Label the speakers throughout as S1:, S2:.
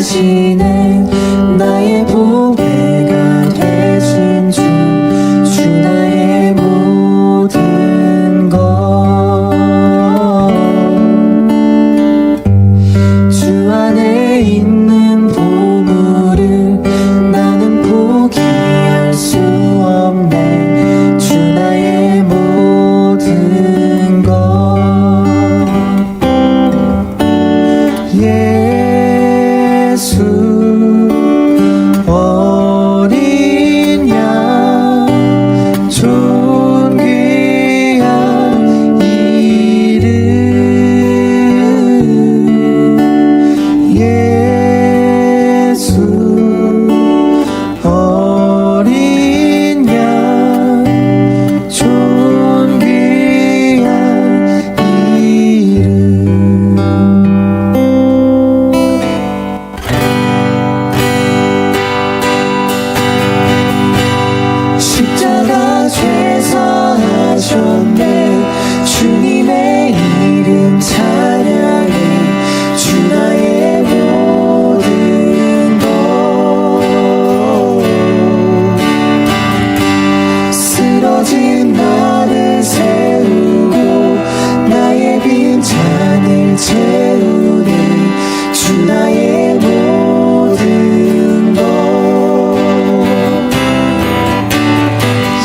S1: 대신에 나의 보배가 되신 주 나의 모든 것 주 안에 있는 보물을 나는 포기할 수 없네 주 나의 모든 것 예수 어린 양 존귀한 이름 예수 어린 양 존귀한 이름 십자가 죄사하셨네 주님의 이름 찬양해 주 나의 모든 것 쓰러진 나를 세우고 나의 빈잔을 채우네 주 나의 모든 것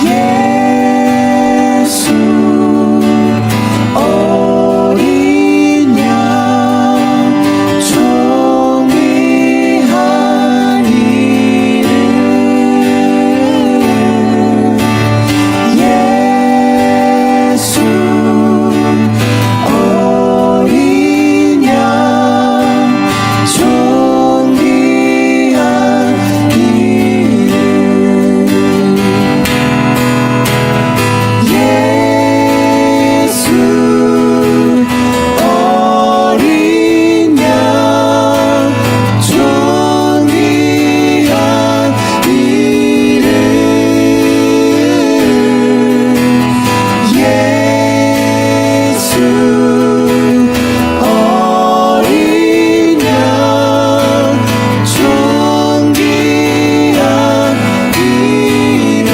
S1: 예수 어린 양 존귀한 이름 예수 어린 양 존귀한 이름 예수 어린 양 존귀한 이름 예수 어린 양 존귀한 이름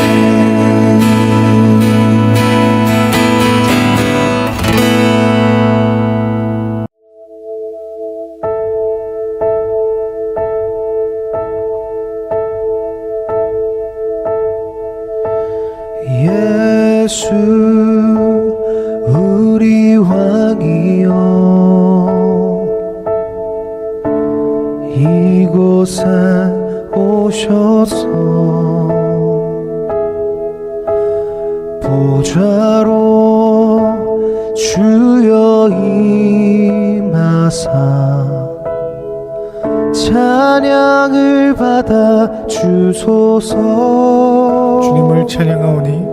S1: 예수 우리 왕이여 이곳에 오셔서 보좌로 주여 임하사 찬양을 받아 주소서
S2: 주님을 찬양하오니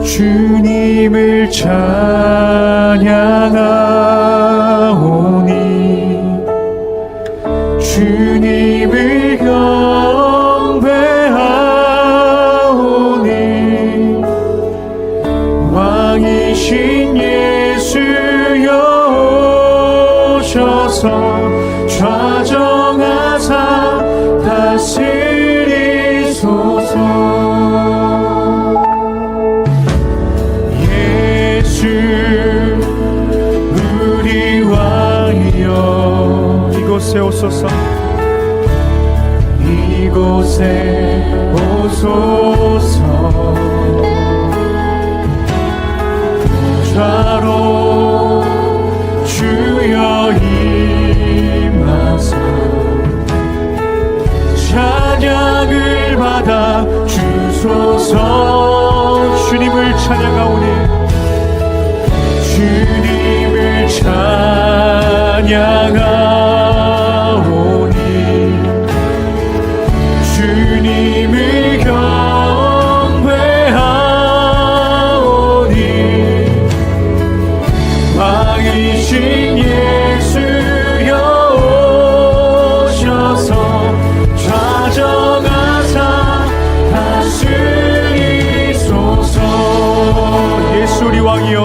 S1: 주님을 찬양하오니 주님을 경배하오니 왕이신 예수여 오셔서 좌정하사 다스리소서 예수 우리 왕이여
S2: 이곳에 오소서
S1: 이곳에 오소서 좌로 주여 임하사 찬양을 받아 주소서
S2: 주님을 찬양하오니
S1: 주님을 찬양하오니 주님을 경배하오니 왕이신 예수여 오셔서 좌정하사 다스리소서
S2: 예수 우리 왕이여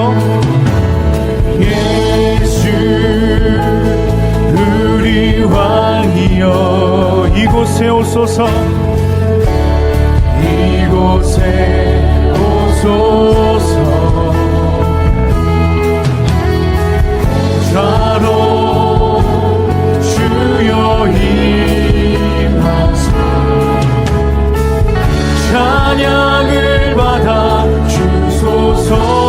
S1: 예수
S2: 오소서.
S1: 이곳에 오소서. 자로 주여 임하사 찬양을 받아 주소서.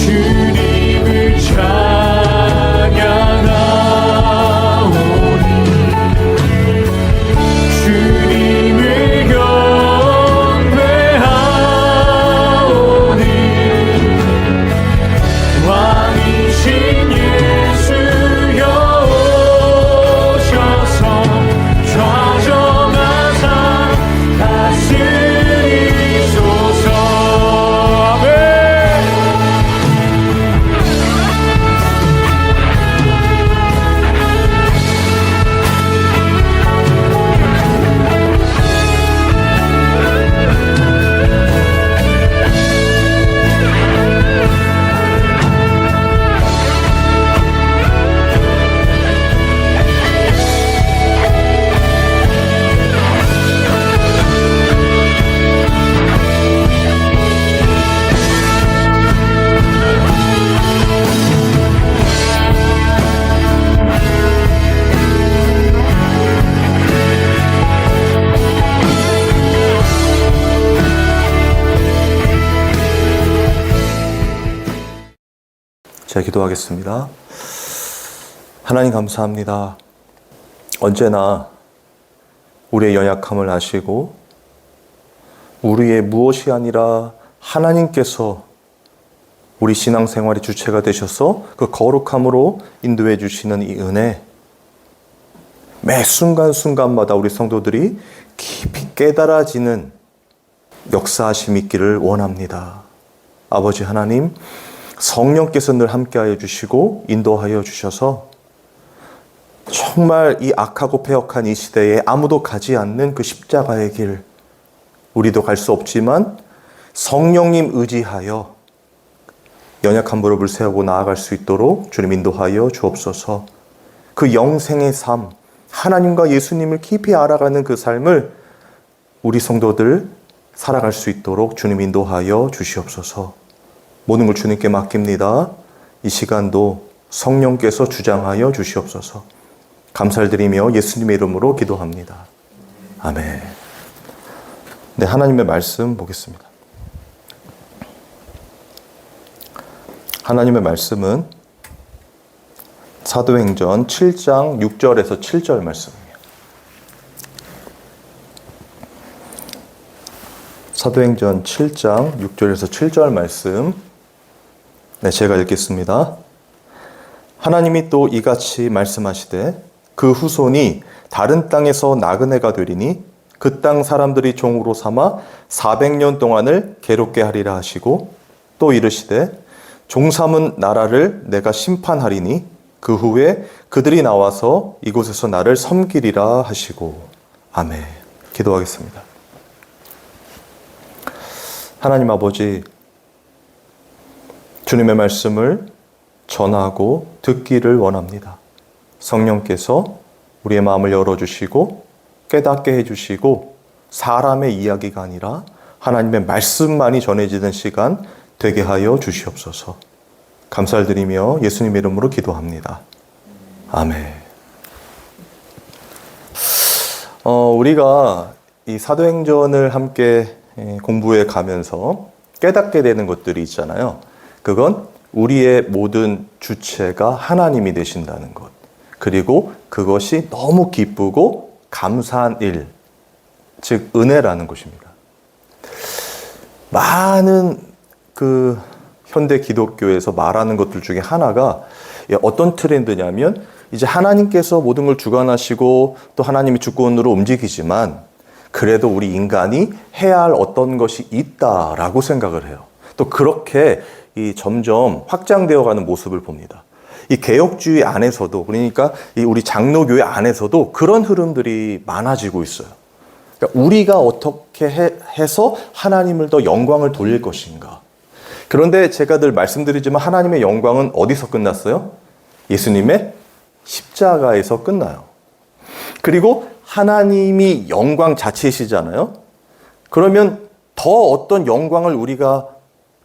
S1: 주님을 찬양하오니 주님을 경배하오니 왕이신 예수여 오셔서 좌정하사 다스리소서. 아멘.
S3: 자, 기도하겠습니다. 하나님 감사합니다. 언제나 우리의 연약함을 아시고 우리의 무엇이 아니라 하나님께서 우리 신앙생활의 주체가 되셔서 그 거룩함으로 인도해 주시는 이 은혜, 매 순간순간마다 우리 성도들이 깊이 깨달아지는 역사하심 있기를 원합니다. 아버지 하나님, 성령께서 늘 함께하여 주시고 인도하여 주셔서 정말 이 악하고 패역한 이 시대에 아무도 가지 않는 그 십자가의 길, 우리도 갈 수 없지만 성령님 의지하여 연약한 무릎을 세우고 나아갈 수 있도록 주님 인도하여 주옵소서. 그 영생의 삶, 하나님과 예수님을 깊이 알아가는 그 삶을 우리 성도들 살아갈 수 있도록 주님 인도하여 주시옵소서. 모든 걸 주님께 맡깁니다. 이 시간도 성령께서 주장하여 주시옵소서. 감사를 드리며 예수님의 이름으로 기도합니다. 아멘. 네, 하나님의 말씀 보겠습니다. 하나님의 말씀은 사도행전 7장 6절에서 7절 말씀이에요. 사도행전 7장 6절에서 7절 말씀, 네, 제가 읽겠습니다. 하나님이 또 이같이 말씀하시되 그 후손이 다른 땅에서 나그네가 되리니 그 땅 사람들이 종으로 삼아 400년 동안을 괴롭게 하리라 하시고, 또 이르시되 종 삼은 나라를 내가 심판하리니 그 후에 그들이 나와서 이곳에서 나를 섬기리라 하시고. 아멘. 기도하겠습니다. 하나님 아버지, 주님의 말씀을 전하고 듣기를 원합니다. 성령께서 우리의 마음을 열어주시고 깨닫게 해주시고 사람의 이야기가 아니라 하나님의 말씀만이 전해지는 시간 되게 하여 주시옵소서. 감사를 드리며 예수님의 이름으로 기도합니다. 아멘. 우리가 이 사도행전을 함께 공부해 가면서 깨닫게 되는 것들이 있잖아요. 그건 우리의 모든 주체가 하나님이 되신다는 것. 그리고 그것이 너무 기쁘고 감사한 일, 즉 은혜라는 것입니다. 많은 그 현대 기독교에서 말하는 것들 중에 하나가 어떤 트렌드냐면, 이제 하나님께서 모든 걸 주관하시고 또 하나님이 주권으로 움직이지만 그래도 우리 인간이 해야 할 어떤 것이 있다라고 생각을 해요. 또 그렇게 점점 확장되어가는 모습을 봅니다. 이 개혁주의 안에서도, 그러니까 우리 장로교회 안에서도 그런 흐름들이 많아지고 있어요. 그러니까 우리가 어떻게 해서 하나님을 더 영광을 돌릴 것인가. 그런데 제가 늘 말씀드리지만 하나님의 영광은 어디서 끝났어요? 예수님의 십자가에서 끝나요. 그리고 하나님이 영광 자체이시잖아요. 그러면 더 어떤 영광을 우리가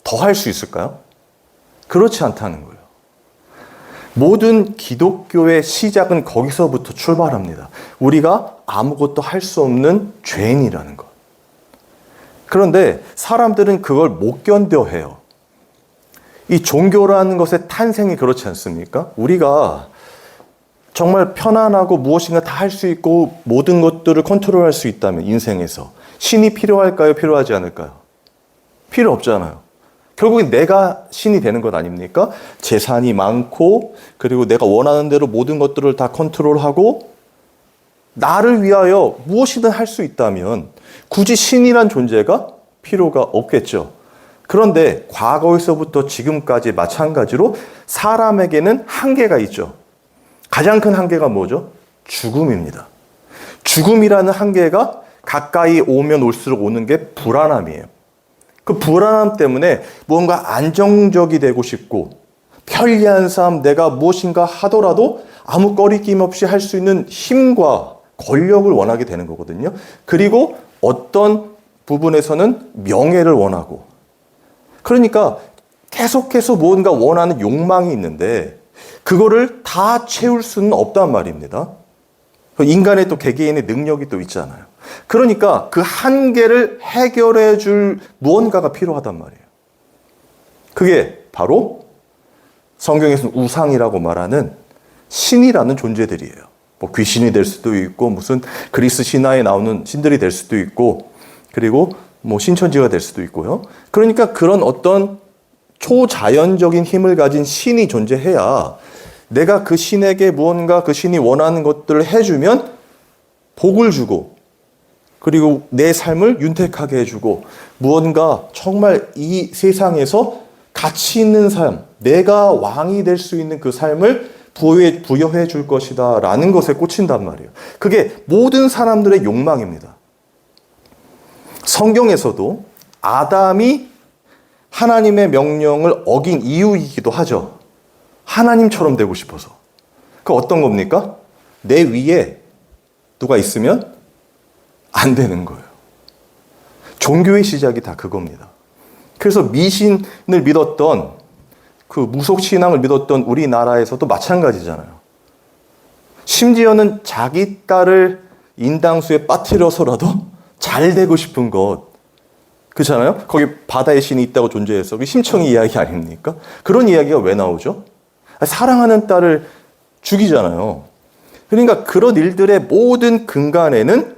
S3: 더 할 수 있을까요? 그렇지 않다는 거예요. 모든 기독교의 시작은 거기서부터 출발합니다. 우리가 아무것도 할 수 없는 죄인이라는 것. 그런데 사람들은 그걸 못 견뎌해요. 이 종교라는 것의 탄생이 그렇지 않습니까? 우리가 정말 편안하고 무엇인가 다 할 수 있고 모든 것들을 컨트롤할 수 있다면 인생에서 신이 필요할까요? 필요하지 않을까요? 필요 없잖아요. 결국엔 내가 신이 되는 것 아닙니까? 재산이 많고 그리고 내가 원하는 대로 모든 것들을 다 컨트롤하고 나를 위하여 무엇이든 할 수 있다면 굳이 신이란 존재가 필요가 없겠죠. 그런데 과거에서부터 지금까지 마찬가지로 사람에게는 한계가 있죠. 가장 큰 한계가 뭐죠? 죽음입니다. 죽음이라는 한계가 가까이 오면 올수록 오는 게 불안함이에요. 그 불안함 때문에 무언가 안정적이 되고 싶고 편리한 삶, 내가 무엇인가 하더라도 아무 꺼리낌 없이 할 수 있는 힘과 권력을 원하게 되는 거거든요. 그리고 어떤 부분에서는 명예를 원하고 그러니까 계속해서 무언가 원하는 욕망이 있는데 그거를 다 채울 수는 없단 말입니다. 인간의 또 개개인의 능력이 또 있잖아요. 그러니까 그 한계를 해결해 줄 무언가가 필요하단 말이에요. 그게 바로 성경에서는 우상이라고 말하는 신이라는 존재들이에요. 뭐 귀신이 될 수도 있고 무슨 그리스 신화에 나오는 신들이 될 수도 있고 그리고 뭐 신천지가 될 수도 있고요. 그러니까 그런 어떤 초자연적인 힘을 가진 신이 존재해야 내가 그 신에게 무언가 그 신이 원하는 것들을 해주면 복을 주고 그리고 내 삶을 윤택하게 해주고 무언가 정말 이 세상에서 가치 있는 삶, 내가 왕이 될 수 있는 그 삶을 부여해 줄 것이다 라는 것에 꽂힌단 말이에요. 그게 모든 사람들의 욕망입니다. 성경에서도 아담이 하나님의 명령을 어긴 이유이기도 하죠. 하나님처럼 되고 싶어서. 그 어떤 겁니까? 내 위에 누가 있으면 안 되는 거예요. 종교의 시작이 다 그겁니다. 그래서 미신을 믿었던 그 무속신앙을 믿었던 우리나라에서도 마찬가지잖아요. 심지어는 자기 딸을 인당수에 빠뜨려서라도 잘 되고 싶은 것. 그렇잖아요? 거기 바다의 신이 있다고 존재해서 그게 심청이 이야기 아닙니까? 그런 이야기가 왜 나오죠? 사랑하는 딸을 죽이잖아요. 그러니까 그런 일들의 모든 근간에는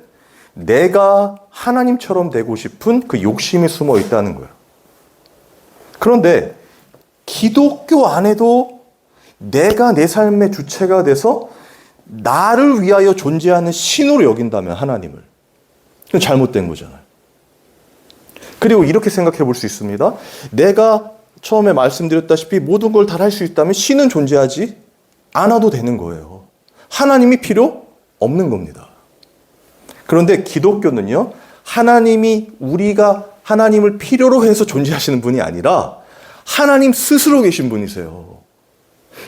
S3: 내가 하나님처럼 되고 싶은 그 욕심이 숨어 있다는 거예요. 그런데 기독교 안에도 내가 내 삶의 주체가 돼서 나를 위하여 존재하는 신으로 여긴다면 하나님을. 그건 잘못된 거잖아요. 그리고 이렇게 생각해 볼 수 있습니다. 내가 처음에 말씀드렸다시피 모든 걸 다 할 수 있다면 신은 존재하지 않아도 되는 거예요. 하나님이 필요 없는 겁니다. 그런데 기독교는요, 하나님이 우리가 하나님을 필요로 해서 존재하시는 분이 아니라 하나님 스스로 계신 분이세요.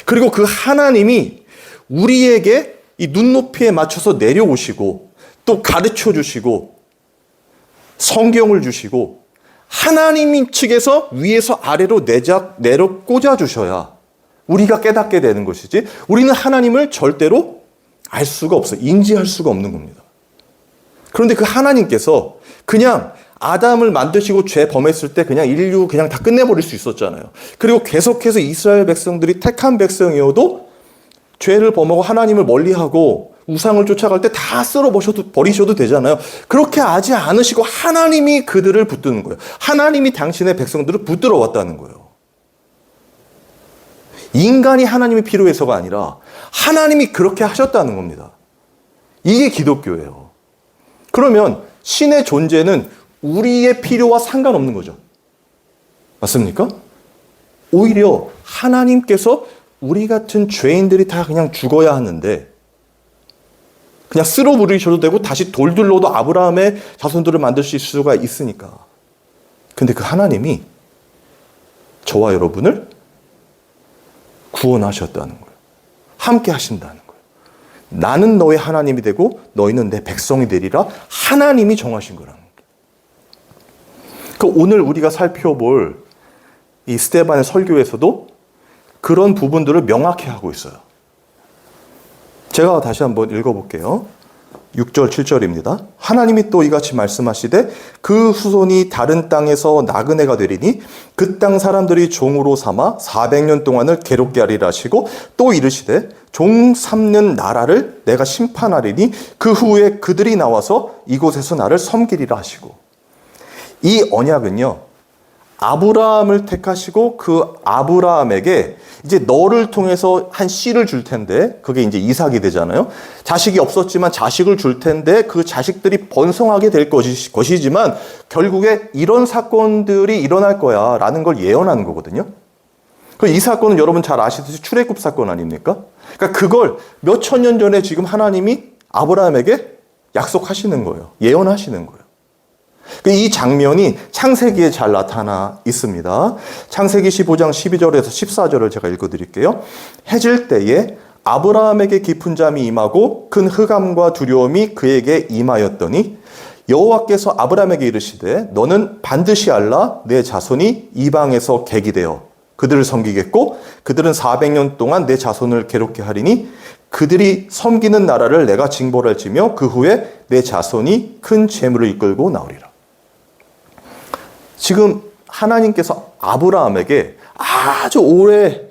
S3: 그리고 그 하나님이 우리에게 이 눈높이에 맞춰서 내려오시고 또 가르쳐 주시고 성경을 주시고 하나님 측에서 위에서 아래로 내려 꽂아 주셔야 우리가 깨닫게 되는 것이지 우리는 하나님을 절대로 알 수가 없어요. 인지할 수가 없는 겁니다. 그런데 그 하나님께서 그냥 아담을 만드시고 죄 범했을 때 그냥 인류 그냥 다 끝내버릴 수 있었잖아요. 그리고 계속해서 이스라엘 백성들이 택한 백성이어도 죄를 범하고 하나님을 멀리하고 우상을 쫓아갈 때 다 버리셔도 되잖아요. 그렇게 하지 않으시고 하나님이 그들을 붙드는 거예요. 하나님이 당신의 백성들을 붙들어 왔다는 거예요. 인간이 하나님이 필요해서가 아니라 하나님이 그렇게 하셨다는 겁니다. 이게 기독교예요. 그러면 신의 존재는 우리의 필요와 상관없는 거죠. 맞습니까? 오히려 하나님께서 우리 같은 죄인들이 다 그냥 죽어야 하는데 그냥 쓸어 부리셔도 되고 다시 돌들로도 아브라함의 자손들을 만드실 수가 있으니까. 근데 그 하나님이 저와 여러분을 구원하셨다는 거예요. 함께 하신다는 거예요. 나는 너의 하나님이 되고 너희는 내 백성이 되리라. 하나님이 정하신 거라는 거예요. 그 오늘 우리가 살펴볼 이 스데반의 설교에서도 그런 부분들을 명확히 하고 있어요. 제가 다시 한번 읽어볼게요. 6절, 7절입니다. 하나님이 또 이같이 말씀하시되 그 후손이 다른 땅에서 나그네가 되리니 그 땅 사람들이 종으로 삼아 400년 동안을 괴롭게 하리라 하시고 또 이르시되 종 삼는 나라를 내가 심판하리니 그 후에 그들이 나와서 이곳에서 나를 섬기리라 하시고, 이 언약은요, 아브라함을 택하시고 그 아브라함에게 이제 너를 통해서 한 씨를 줄 텐데, 그게 이제 이삭이 되잖아요. 자식이 없었지만 자식을 줄 텐데 그 자식들이 번성하게 될 것이지만 결국에 이런 사건들이 일어날 거야 라는 걸 예언하는 거거든요. 이 사건은 여러분 잘 아시듯이 출애굽 사건 아닙니까? 그러니까 그걸 몇 천 년 전에 지금 하나님이 아브라함에게 약속하시는 거예요. 예언하시는 거예요. 이 장면이 창세기에 잘 나타나 있습니다. 창세기 15장 12절에서 14절을 제가 읽어드릴게요. 해질 때에 아브라함에게 깊은 잠이 임하고 큰 흑암과 두려움이 그에게 임하였더니 여호와께서 아브라함에게 이르시되 너는 반드시 알라 내 자손이 이방에서 객이 되어 그들을 섬기겠고 그들은 400년 동안 내 자손을 괴롭게 하리니 그들이 섬기는 나라를 내가 징벌할지며 그 후에 내 자손이 큰 재물을 이끌고 나오리라. 지금 하나님께서 아브라함에게 아주 오래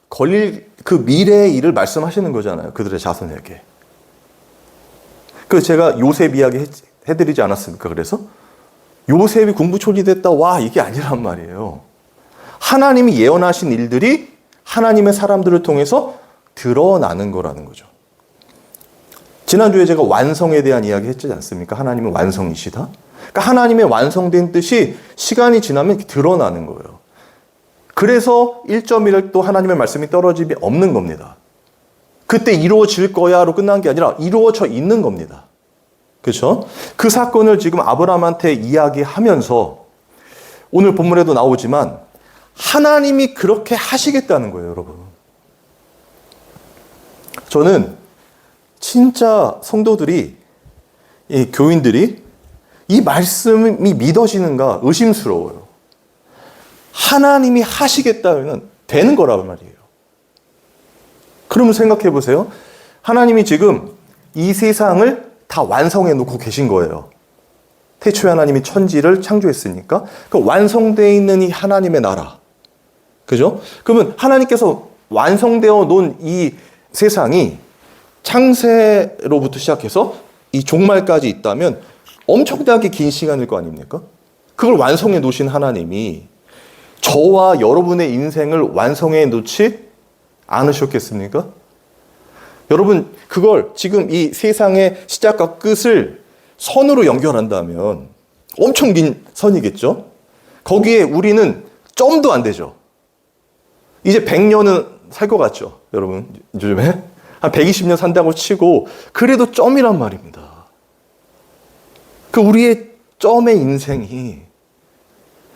S3: 걸릴 그 미래의 일을 말씀하시는 거잖아요. 그들의 자손에게. 그래서 제가 요셉 이야기 해드리지 않았습니까? 그래서 요셉이 공부초리 됐다. 와, 이게 아니란 말이에요. 하나님이 예언하신 일들이 하나님의 사람들을 통해서 드러나는 거라는 거죠. 지난주에 제가 완성에 대한 이야기 했지 않습니까? 하나님은 완성이시다. 그러니까 하나님의 완성된 뜻이 시간이 지나면 드러나는 거예요. 그래서 1.1도 하나님의 말씀이 떨어짐이 없는 겁니다. 그때 이루어질 거야로 끝난 게 아니라 이루어져 있는 겁니다. 그렇죠? 그 사건을 지금 아브라함한테 이야기하면서 오늘 본문에도 나오지만 하나님이 그렇게 하시겠다는 거예요, 여러분. 저는 진짜 성도들이, 이 교인들이 이 말씀이 믿어지는가 의심스러워요. 하나님이 하시겠다면 되는 거란 말이에요. 그러면 생각해 보세요. 하나님이 지금 이 세상을 다 완성해 놓고 계신 거예요. 태초에 하나님이 천지를 창조했으니까 그 완성되어 있는 이 하나님의 나라, 그죠? 그러면 하나님께서 완성되어 놓은 이 세상이 창세로부터 시작해서 이 종말까지 있다면 엄청나게 긴 시간일 거 아닙니까? 그걸 완성해 놓으신 하나님이 저와 여러분의 인생을 완성해 놓지 않으셨겠습니까? 여러분, 그걸 지금 이 세상의 시작과 끝을 선으로 연결한다면 엄청 긴 선이겠죠? 거기에 우리는 점도 안 되죠. 이제 100년은 살 것 같죠? 여러분, 요즘에? 한 120년 산다고 치고 그래도 점이란 말입니다. 그 우리의 점의 인생이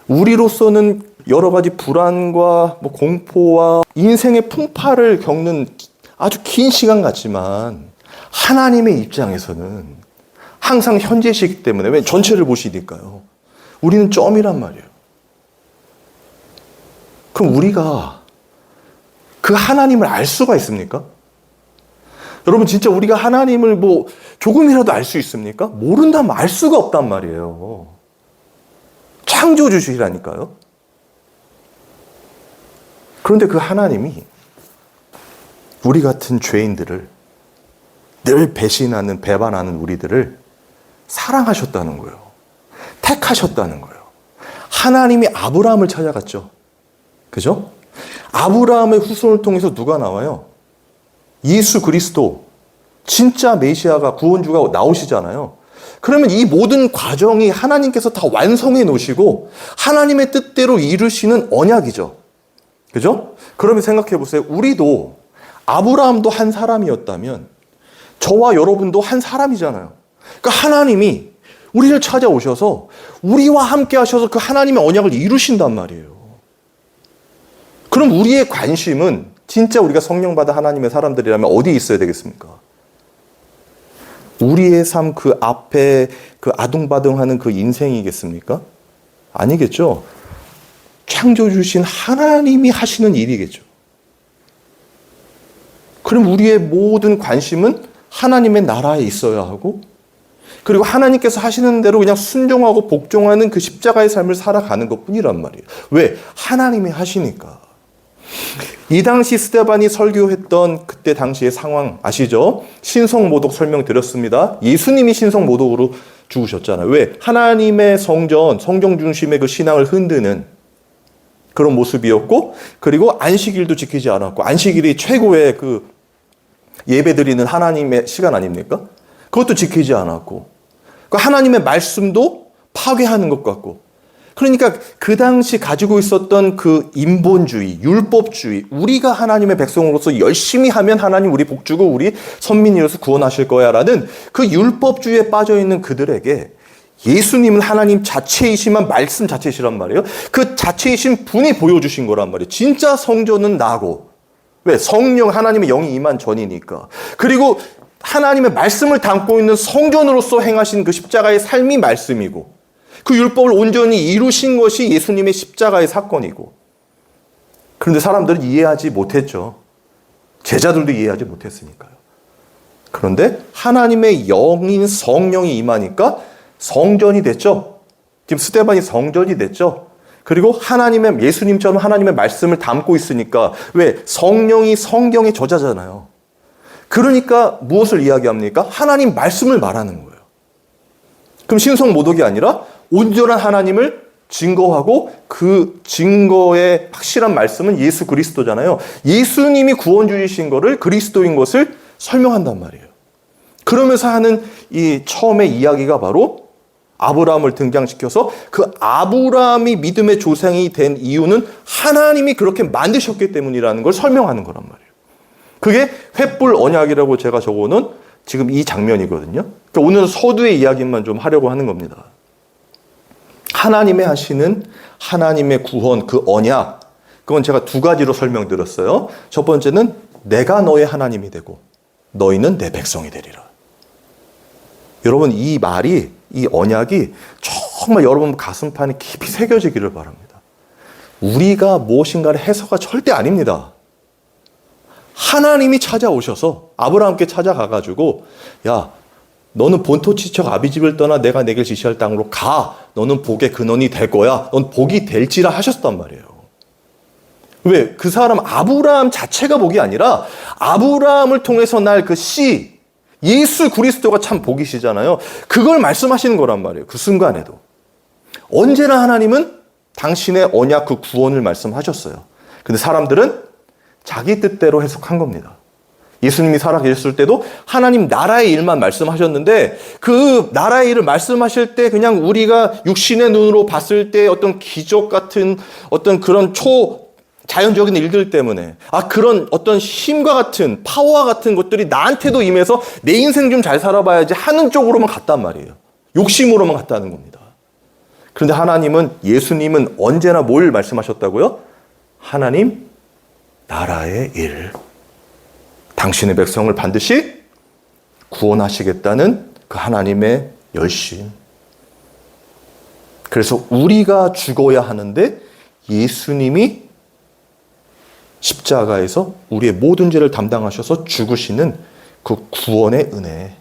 S3: 우리로서는 여러 가지 불안과 공포와 인생의 풍파를 겪는 아주 긴 시간 같지만 하나님의 입장에서는 항상 현재시기 때문에, 왜 전체를 보시니까요. 우리는 점이란 말이에요. 그럼 우리가 그 하나님을 알 수가 있습니까? 여러분, 진짜 우리가 하나님을 조금이라도 알 수 있습니까? 모른다면 알 수가 없단 말이에요. 창조주시라니까요. 그런데 그 하나님이 우리 같은 죄인들을, 늘 배신하는, 배반하는 우리들을 사랑하셨다는 거예요. 택하셨다는 거예요. 하나님이 아브라함을 찾아갔죠. 그죠? 아브라함의 후손을 통해서 누가 나와요? 예수 그리스도, 진짜 메시아가, 구원주가 나오시잖아요. 그러면 이 모든 과정이 하나님께서 다 완성해 놓으시고 하나님의 뜻대로 이루시는 언약이죠. 그죠? 그러면 생각해 보세요. 우리도, 아브라함도 한 사람이었다면 저와 여러분도 한 사람이잖아요. 그러니까 하나님이 우리를 찾아오셔서 우리와 함께 하셔서 그 하나님의 언약을 이루신단 말이에요. 그럼 우리의 관심은 진짜 우리가 성령 받은 하나님의 사람들이라면 어디에 있어야 되겠습니까? 우리의 삶 그 앞에 그 아둥바둥하는 그 인생이겠습니까? 아니겠죠. 창조 주신 하나님이 하시는 일이겠죠. 그럼 우리의 모든 관심은 하나님의 나라에 있어야 하고, 그리고 하나님께서 하시는 대로 그냥 순종하고 복종하는 그 십자가의 삶을 살아가는 것뿐이란 말이에요. 왜? 하나님이 하시니까. 이 당시 스데반이 설교했던 그때 당시의 상황 아시죠? 신성모독 설명드렸습니다. 예수님이 신성모독으로 죽으셨잖아요. 왜? 하나님의 성전, 성경 중심의 그 신앙을 흔드는 그런 모습이었고, 그리고 안식일도 지키지 않았고, 안식일이 최고의 그 예배드리는 하나님의 시간 아닙니까? 그것도 지키지 않았고, 그 하나님의 말씀도 파괴하는 것 같고, 그러니까 그 당시 가지고 있었던 그 인본주의, 율법주의, 우리가 하나님의 백성으로서 열심히 하면 하나님 우리 복주고 우리 선민이로서 구원하실 거야 라는 그 율법주의에 빠져있는 그들에게 예수님은 하나님 자체이시만 말씀 자체이시란 말이에요. 그 자체이신 분이 보여주신 거란 말이에요. 진짜 성전은 나고, 왜? 성령 하나님의 영이 임한 전이니까. 그리고 하나님의 말씀을 담고 있는 성전으로서 행하신 그 십자가의 삶이 말씀이고, 그 율법을 온전히 이루신 것이 예수님의 십자가의 사건이고, 그런데 사람들은 이해하지 못했죠. 제자들도 이해하지 못했으니까요. 그런데 하나님의 영인 성령이 임하니까 성전이 됐죠. 지금 스데반이 성전이 됐죠. 그리고 하나님의, 예수님처럼 하나님의 말씀을 담고 있으니까, 왜? 성령이 성경의 저자잖아요. 그러니까 무엇을 이야기합니까? 하나님 말씀을 말하는 거예요. 그럼 신성모독이 아니라 온전한 하나님을 증거하고, 그 증거의 확실한 말씀은 예수 그리스도잖아요. 예수님이 구원주이신 것을, 그리스도인 것을 설명한단 말이에요. 그러면서 하는 이 처음의 이야기가 바로 아브라함을 등장시켜서 그 아브라함이 믿음의 조상이 된 이유는 하나님이 그렇게 만드셨기 때문이라는 걸 설명하는 거란 말이에요. 그게 횃불 언약이라고 제가 적어놓은 지금 이 장면이거든요. 그러니까 오늘 서두의 이야기만 좀 하려고 하는 겁니다. 하나님의 하시는 하나님의 구원, 그 언약, 그건 제가 두 가지로 설명드렸어요. 첫 번째는 내가 너의 하나님이 되고 너희는 내 백성이 되리라. 여러분, 이 말이, 이 언약이 정말 여러분 가슴판에 깊이 새겨지기를 바랍니다. 우리가 무엇인가를 해서가 절대 아닙니다. 하나님이 찾아오셔서 아브라함께 찾아가가지고, 야, 너는 본토 지척 아비집을 떠나 내가 내게 지시할 땅으로 가. 너는 복의 근원이 될 거야. 넌 복이 될지라 하셨단 말이에요. 왜? 그 사람 아브라함 자체가 복이 아니라 아브라함을 통해서 날 그 씨, 예수 그리스도가 참 복이시잖아요. 그걸 말씀하시는 거란 말이에요. 그 순간에도. 언제나 하나님은 당신의 언약 그 구원을 말씀하셨어요. 근데 사람들은 자기 뜻대로 해석한 겁니다. 예수님이 살아계셨을 때도 하나님 나라의 일만 말씀하셨는데, 그 나라의 일을 말씀하실 때 그냥 우리가 육신의 눈으로 봤을 때 어떤 기적 같은 어떤 그런 자연적인 일들 때문에, 그런 어떤 힘과 같은 파워와 같은 것들이 나한테도 임해서 내 인생 좀 잘 살아봐야지 하는 쪽으로만 갔단 말이에요. 욕심으로만 갔다는 겁니다. 그런데 하나님은, 예수님은 언제나 뭘 말씀하셨다고요? 하나님 나라의 일, 당신의 백성을 반드시 구원하시겠다는 그 하나님의 열심. 그래서 우리가 죽어야 하는데 예수님이 십자가에서 우리의 모든 죄를 담당하셔서 죽으시는 그 구원의 은혜,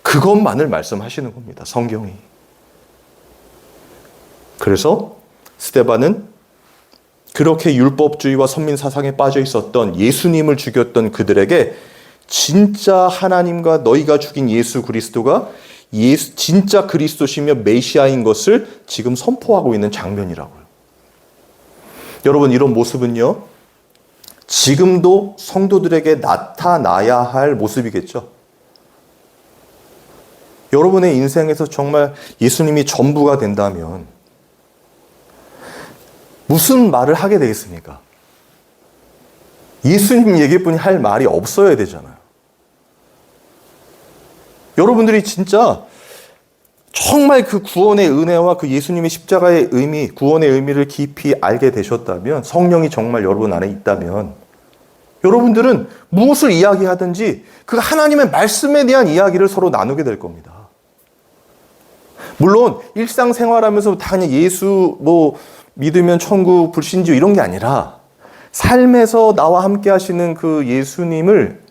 S3: 그것만을 말씀하시는 겁니다, 성경이. 그래서 스데반은 그렇게 율법주의와 선민사상에 빠져 있었던, 예수님을 죽였던 그들에게 진짜 하나님과 너희가 죽인 예수 그리스도가 진짜 그리스도시며 메시아인 것을 지금 선포하고 있는 장면이라고요. 여러분, 이런 모습은요, 지금도 성도들에게 나타나야 할 모습이겠죠. 여러분의 인생에서 정말 예수님이 전부가 된다면 무슨 말을 하게 되겠습니까? 예수님 얘기뿐이 할 말이 없어야 되잖아요. 여러분들이 진짜 정말 그 구원의 은혜와 그 예수님의 십자가의 의미, 구원의 의미를 깊이 알게 되셨다면, 성령이 정말 여러분 안에 있다면, 여러분들은 무엇을 이야기하든지 그 하나님의 말씀에 대한 이야기를 서로 나누게 될 겁니다. 물론 일상생활하면서 당연히 예수 믿으면 천국, 불신주 이런 게 아니라 삶에서 나와 함께 하시는 그 예수님을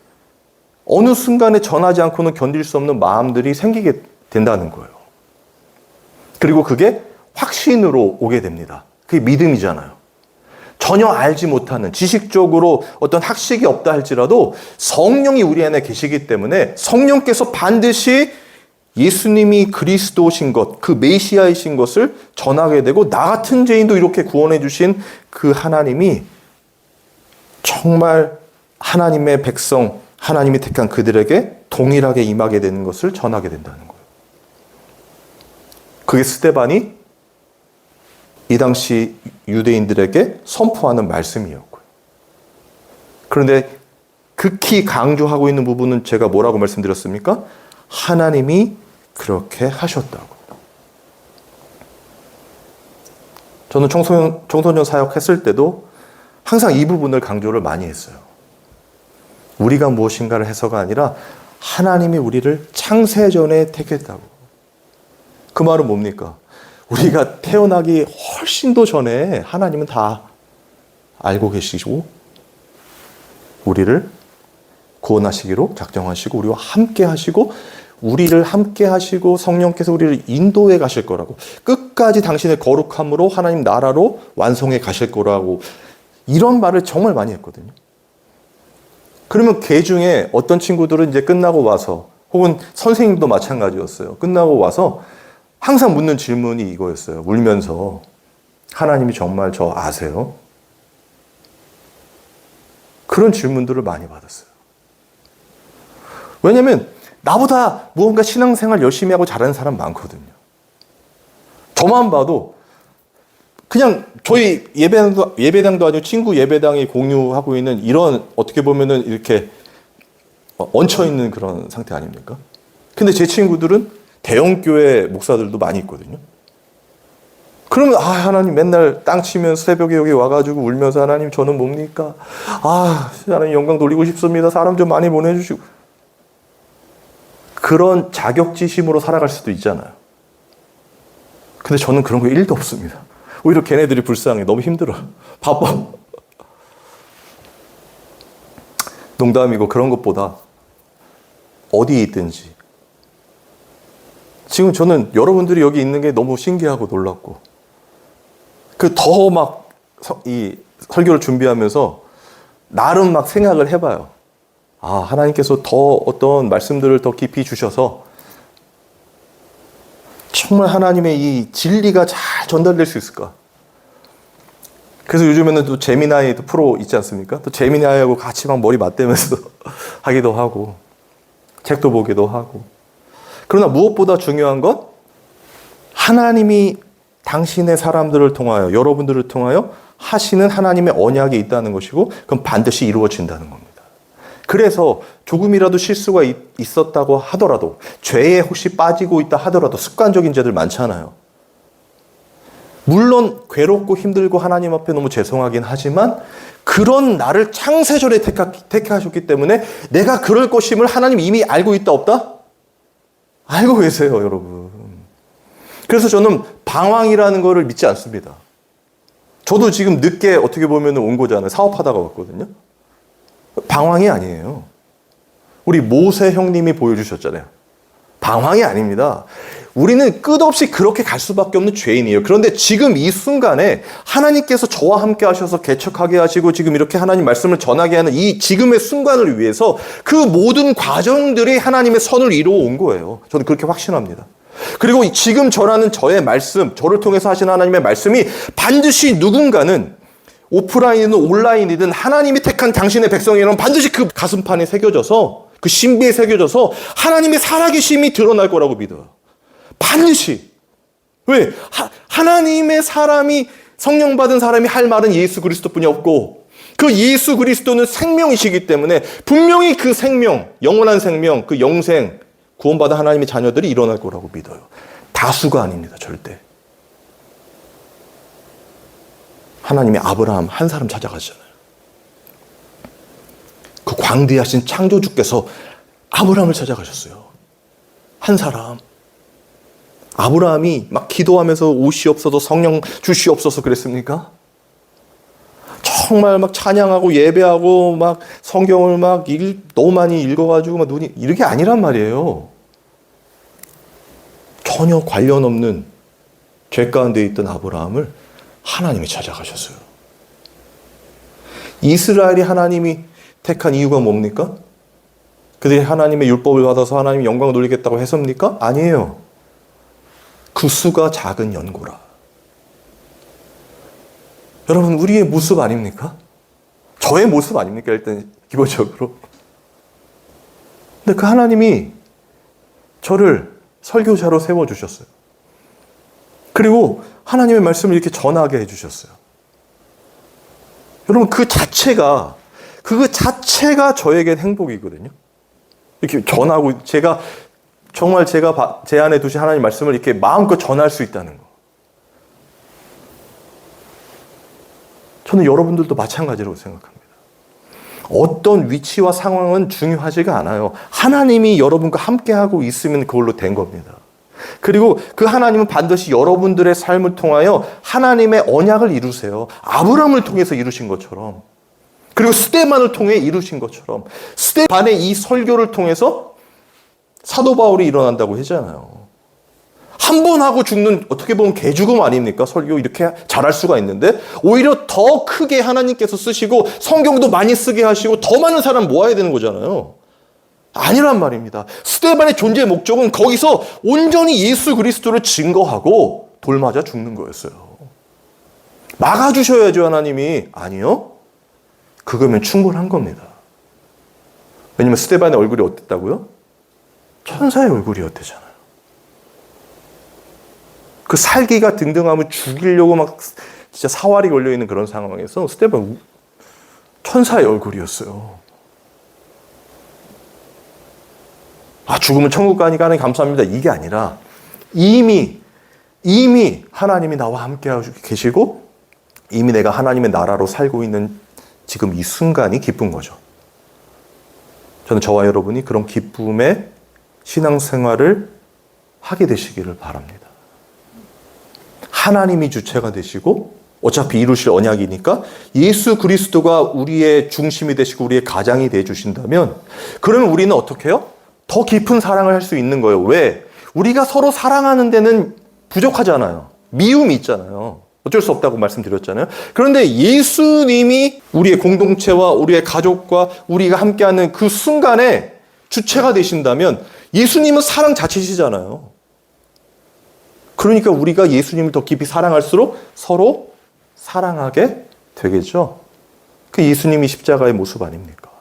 S3: 어느 순간에 전하지 않고는 견딜 수 없는 마음들이 생기게 된다는 거예요. 그리고 그게 확신으로 오게 됩니다. 그게 믿음이잖아요. 전혀 알지 못하는, 지식적으로 어떤 학식이 없다 할지라도 성령이 우리 안에 계시기 때문에 성령께서 반드시 예수님이 그리스도신 것, 그 메시아이신 것을 전하게 되고, 나 같은 죄인도 이렇게 구원해 주신 그 하나님이 정말 하나님의 백성, 하나님이 택한 그들에게 동일하게 임하게 되는 것을 전하게 된다는 거예요. 그게 스데반이 이 당시 유대인들에게 선포하는 말씀이었고요. 그런데 극히 강조하고 있는 부분은 제가 뭐라고 말씀드렸습니까? 하나님이 그렇게 하셨다고. 저는 청소년 사역했을 때도 항상 이 부분을 강조를 많이 했어요. 우리가 무엇인가를 해서가 아니라 하나님이 우리를 창세전에 택했다고. 그 말은 뭡니까? 우리가 태어나기 훨씬 더 전에 하나님은 다 알고 계시고 우리를 구원하시기로 작정하시고 우리와 함께 하시고 우리를 함께 하시고 성령께서 우리를 인도해 가실 거라고, 끝까지 당신의 거룩함으로 하나님 나라로 완성해 가실 거라고, 이런 말을 정말 많이 했거든요. 그러면 개 중에 어떤 친구들은 이제 끝나고 와서, 혹은 선생님도 마찬가지였어요. 끝나고 와서 항상 묻는 질문이 이거였어요. 울면서, 하나님이 정말 저 아세요? 그런 질문들을 많이 받았어요. 왜냐면 나보다 무언가 신앙생활 열심히 하고 잘하는 사람 많거든요. 저만 봐도 그냥 저희 예배당도 아니고 친구 예배당이 공유하고 있는 이런, 어떻게 보면은 이렇게 얹혀있는 그런 상태 아닙니까? 근데 제 친구들은 대형교회 목사들도 많이 있거든요. 그러면 하나님 맨날 땅 치면서 새벽에 여기 와가지고 울면서, 하나님 저는 뭡니까? 하나님 영광 돌리고 싶습니다. 사람 좀 많이 보내주시고. 그런 자격지심으로 살아갈 수도 있잖아요. 근데 저는 그런 거 1도 없습니다. 오히려 걔네들이 불쌍해. 너무 힘들어. 바빠. 농담이고, 그런 것보다 어디에 있든지. 지금 저는 여러분들이 여기 있는 게 너무 신기하고 놀랍고, 더 막 이 설교를 준비하면서 나름 막 생각을 해봐요. 하나님께서 더 어떤 말씀들을 더 깊이 주셔서 정말 하나님의 이 진리가 잘 전달될 수 있을까? 그래서 요즘에는 또 제미나이 프로 있지 않습니까? 또 제미나이하고 같이 막 머리 맞대면서 하기도 하고, 책도 보기도 하고. 그러나 무엇보다 중요한 건 하나님이 당신의 사람들을 통하여, 여러분들을 통하여 하시는 하나님의 언약이 있다는 것이고, 그건 반드시 이루어진다는 겁니다. 그래서 조금이라도 실수가 있었다고 하더라도, 죄에 혹시 빠지고 있다 하더라도, 습관적인 죄들 많잖아요. 물론 괴롭고 힘들고 하나님 앞에 너무 죄송하긴 하지만, 그런 나를 창세전에 택하셨기 때문에 내가 그럴 것임을 하나님 이미 알고 있다 없다? 알고 계세요, 여러분. 그래서 저는 방황이라는 거를 믿지 않습니다. 저도 지금 늦게 어떻게 보면 온 거잖아요. 사업하다가 왔거든요. 방황이 아니에요. 우리 모세 형님이 보여주셨잖아요. 방황이 아닙니다. 우리는 끝없이 그렇게 갈 수밖에 없는 죄인이에요. 그런데 지금 이 순간에 하나님께서 저와 함께 하셔서 개척하게 하시고 지금 이렇게 하나님 말씀을 전하게 하는 이 지금의 순간을 위해서 그 모든 과정들이 하나님의 선을 이루어 온 거예요. 저는 그렇게 확신합니다. 그리고 지금 전하는 저의 말씀, 저를 통해서 하신 하나님의 말씀이 반드시 누군가는 오프라인이든 온라인이든 하나님이 택한 당신의 백성이라면 반드시 그 가슴판에 새겨져서, 그 신비에 새겨져서 하나님의 살아계심이 드러날 거라고 믿어요. 반드시. 왜? 하나님의 사람이, 성령 받은 사람이 할 말은 예수 그리스도뿐이 없고, 그 예수 그리스도는 생명이시기 때문에 분명히 그 생명, 영원한 생명, 그 영생, 구원받은 하나님의 자녀들이 일어날 거라고 믿어요. 다수가 아닙니다, 절대. 하나님이 아브라함 한 사람 찾아가시잖아요. 광대하신 창조주께서 아브라함을 찾아가셨어요. 한 사람. 아브라함이 막 기도하면서 옷이 없어서 성령 주시옵소서 그랬습니까? 정말 막 찬양하고 예배하고 막 성경을 막 너무 많이 읽어가지고 막 눈이 이렇게 아니란 말이에요. 전혀 관련 없는 죄 가운데 있던 아브라함을 하나님이 찾아가셨어요. 이스라엘이 하나님이 택한 이유가 뭡니까? 그들이 하나님의 율법을 받아서 하나님의 영광을 돌리겠다고 해서입니까? 아니에요. 그 수가 작은 연고라. 여러분, 우리의 모습 아닙니까? 저의 모습 아닙니까? 일단 기본적으로. 근데 그 하나님이 저를 설교자로 세워주셨어요. 그리고 하나님의 말씀을 이렇게 전하게 해주셨어요. 여러분, 그 자체가 저에겐 행복이거든요. 이렇게 전하고, 정말 제가 제 안에 두신 하나님 말씀을 이렇게 마음껏 전할 수 있다는 거. 저는 여러분들도 마찬가지라고 생각합니다. 어떤 위치와 상황은 중요하지가 않아요. 하나님이 여러분과 함께하고 있으면 그걸로 된 겁니다. 그리고 그 하나님은 반드시 여러분들의 삶을 통하여 하나님의 언약을 이루세요. 아브라함을 통해서 이루신 것처럼, 그리고 스데반을 통해 이루신 것처럼, 스데반의 이 설교를 통해서 사도 바울이 일어난다고 했잖아요. 한 번 하고 죽는, 어떻게 보면 개죽음 아닙니까? 설교 이렇게 잘할 수가 있는데, 오히려 더 크게 하나님께서 쓰시고 성경도 많이 쓰게 하시고 더 많은 사람 모아야 되는 거잖아요. 아니란 말입니다. 스데반의 존재의 목적은 거기서 온전히 예수 그리스도를 증거하고 돌 맞아 죽는 거였어요. 막아주셔야죠, 하나님이. 아니요. 그거면 충분한 겁니다. 왜냐면 스데반의 얼굴이 어땠다고요? 천사의 얼굴이었대잖아요. 그 살기가 등등하면 죽이려고 막 진짜 사활이 걸려있는 그런 상황에서 스데반 천사의 얼굴이었어요. 죽으면 천국 가니까 하나님 감사합니다. 이게 아니라 이미 하나님이 나와 함께 하시고 계시고 이미 내가 하나님의 나라로 살고 있는 지금 이 순간이 기쁜 거죠. 저는 저와 여러분이 그런 기쁨의 신앙생활을 하게 되시기를 바랍니다. 하나님이 주체가 되시고 어차피 이루실 언약이니까 예수 그리스도가 우리의 중심이 되시고 우리의 가장이 되어 주신다면, 그러면 우리는 어떻게 해요? 더 깊은 사랑을 할 수 있는 거예요. 왜? 우리가 서로 사랑하는 데는 부족하잖아요. 미움이 있잖아요. 어쩔 수 없다고 말씀드렸잖아요. 그런데 예수님이 우리의 공동체와 우리의 가족과 우리가 함께하는 그 순간에 주체가 되신다면 예수님은 사랑 자체시잖아요. 그러니까 우리가 예수님을 더 깊이 사랑할수록 서로 사랑하게 되겠죠. 그 예수님이 십자가의 모습 아닙니까?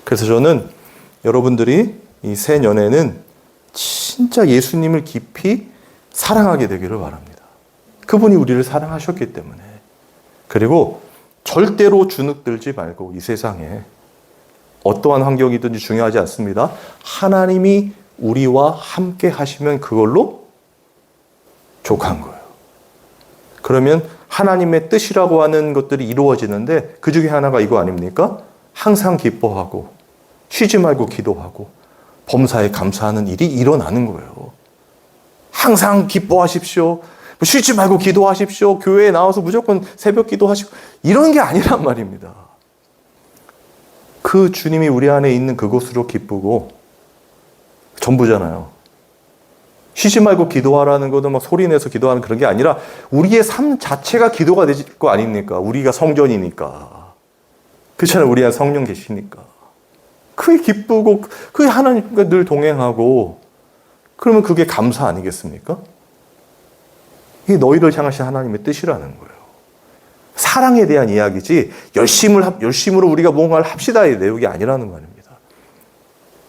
S3: 그래서 저는 여러분들이 이 새 년에는 진짜 예수님을 깊이 사랑하게 되기를 바랍니다. 그분이 우리를 사랑하셨기 때문에. 그리고 절대로 주눅들지 말고 이 세상에 어떠한 환경이든지 중요하지 않습니다. 하나님이 우리와 함께 하시면 그걸로 족한 거예요. 그러면 하나님의 뜻이라고 하는 것들이 이루어지는데 그 중에 하나가 이거 아닙니까? 항상 기뻐하고 쉬지 말고 기도하고 범사에 감사하는 일이 일어나는 거예요. 항상 기뻐하십시오. 쉬지 말고 기도하십시오. 교회에 나와서 무조건 새벽 기도하시고 이런 게 아니란 말입니다. 그 주님이 우리 안에 있는 그곳으로 기쁘고 전부잖아요. 쉬지 말고 기도하라는 것도 막 소리내서 기도하는 그런 게 아니라 우리의 삶 자체가 기도가 되실 거 아닙니까? 우리가 성전이니까. 그렇잖아요. 우리 안에 성령 계시니까. 그게 기쁘고 그게 하나님과 늘 동행하고 그러면 그게 감사 아니겠습니까? 이게 너희를 향하신 하나님의 뜻이라는 거예요. 사랑에 대한 이야기지 열심으로 우리가 뭔가를 합시다의 내용이 아니라는 거 아닙니다.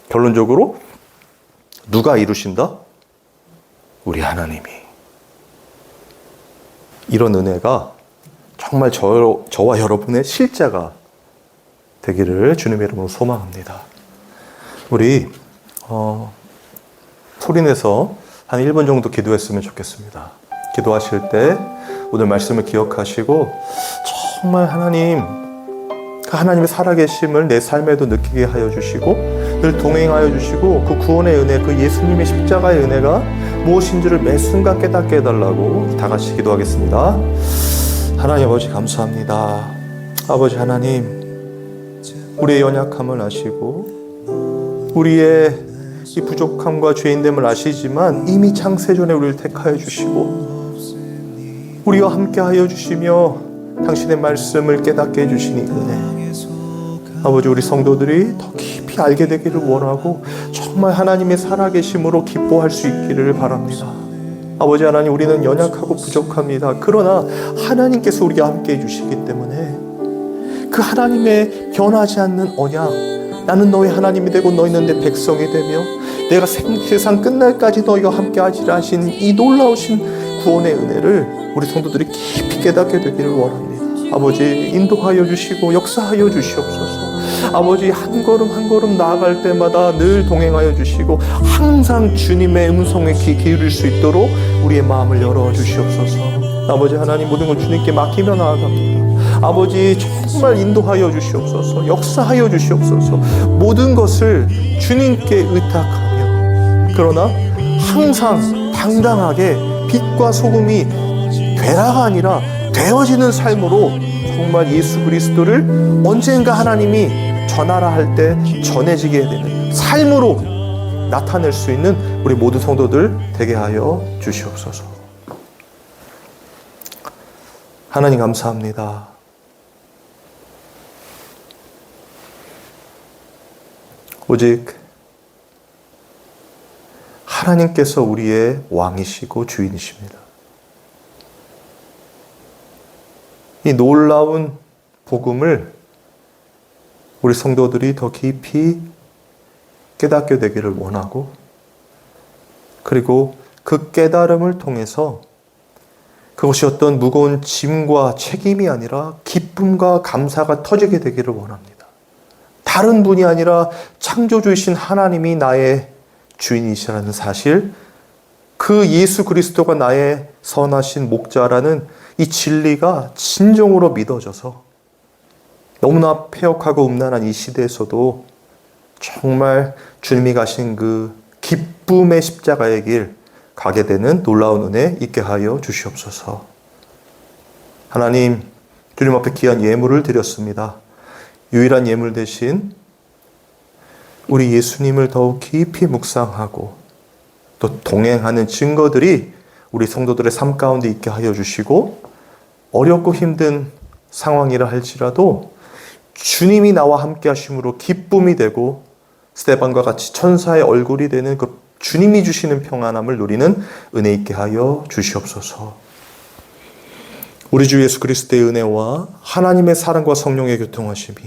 S3: 결론적으로 누가 이루신다? 우리 하나님이. 이런 은혜가 정말 저와 여러분의 실제가 되기를 주님의 이름으로 소망합니다. 우리 소리내서 한 1분 정도 기도했으면 좋겠습니다. 기도하실 때 오늘 말씀을 기억하시고 정말 하나님 그 하나님의 살아계심을 내 삶에도 느끼게 하여 주시고 늘 동행하여 주시고 그 구원의 은혜, 그 예수님의 십자가의 은혜가 무엇인지를 매 순간 깨닫게 해달라고 다 같이 기도하겠습니다. 하나님 아버지 감사합니다. 아버지 하나님, 우리의 연약함을 아시고 우리의 이 부족함과 죄인됨을 아시지만 이미 창세전에 우리를 택하여 주시고 우리와 함께하여 주시며 당신의 말씀을 깨닫게 해주시니 은혜. 아버지, 우리 성도들이 더 깊이 알게 되기를 원하고 정말 하나님의 살아계심으로 기뻐할 수 있기를 바랍니다. 아버지 하나님, 우리는 연약하고 부족합니다. 그러나 하나님께서 우리와 함께 해주시기 때문에 그 하나님의 변하지 않는 언약, 나는 너희 하나님이 되고 너희는 내 백성이 되며 내가 세상 끝날까지 너희와 함께 하시라 하신 이 놀라우신 구원의 은혜를 우리 성도들이 깊이 깨닫게 되기를 원합니다. 아버지, 인도하여 주시고 역사하여 주시옵소서. 아버지, 한 걸음 한 걸음 나아갈 때마다 늘 동행하여 주시고 항상 주님의 음성에 귀 기울일 수 있도록 우리의 마음을 열어 주시옵소서. 아버지 하나님, 모든 걸 주님께 맡기며 나아갑니다. 아버지, 정말 인도하여 주시옵소서. 역사하여 주시옵소서. 모든 것을 주님께 의탁하며, 그러나 항상 당당하게 빛과 소금이 되라가 아니라 되어지는 삶으로 정말 예수 그리스도를 언젠가 하나님이 전하라 할 때 전해지게 되는 삶으로 나타낼 수 있는 우리 모든 성도들 되게 하여 주시옵소서. 하나님 감사합니다. 오직 하나님께서 우리의 왕이시고 주인이십니다. 이 놀라운 복음을 우리 성도들이 더 깊이 깨닫게 되기를 원하고, 그리고 그 깨달음을 통해서 그것이 어떤 무거운 짐과 책임이 아니라 기쁨과 감사가 터지게 되기를 원합니다. 다른 분이 아니라 창조주이신 하나님이 나의 주인이시라는 사실, 그 예수 그리스도가 나의 선하신 목자라는 이 진리가 진정으로 믿어져서 너무나 패역하고 음란한 이 시대에서도 정말 주님이 가신 그 기쁨의 십자가의 길 가게 되는 놀라운 은혜 있게 하여 주시옵소서. 하나님, 주님 앞에 귀한 예물을 드렸습니다. 유일한 예물 대신 우리 예수님을 더욱 깊이 묵상하고 또 동행하는 증거들이 우리 성도들의 삶 가운데 있게 하여 주시고, 어렵고 힘든 상황이라 할지라도 주님이 나와 함께 하심으로 기쁨이 되고 스데반과 같이 천사의 얼굴이 되는 그 주님이 주시는 평안함을 누리는 은혜 있게 하여 주시옵소서. 우리 주 예수 그리스도의 은혜와 하나님의 사랑과 성령의 교통하심이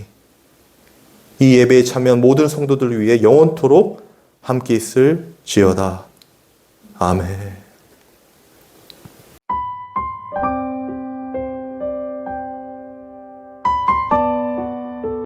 S3: 이 예배에 참여한 모든 성도들을 위해 영원토록 함께 있을지어다. 아멘.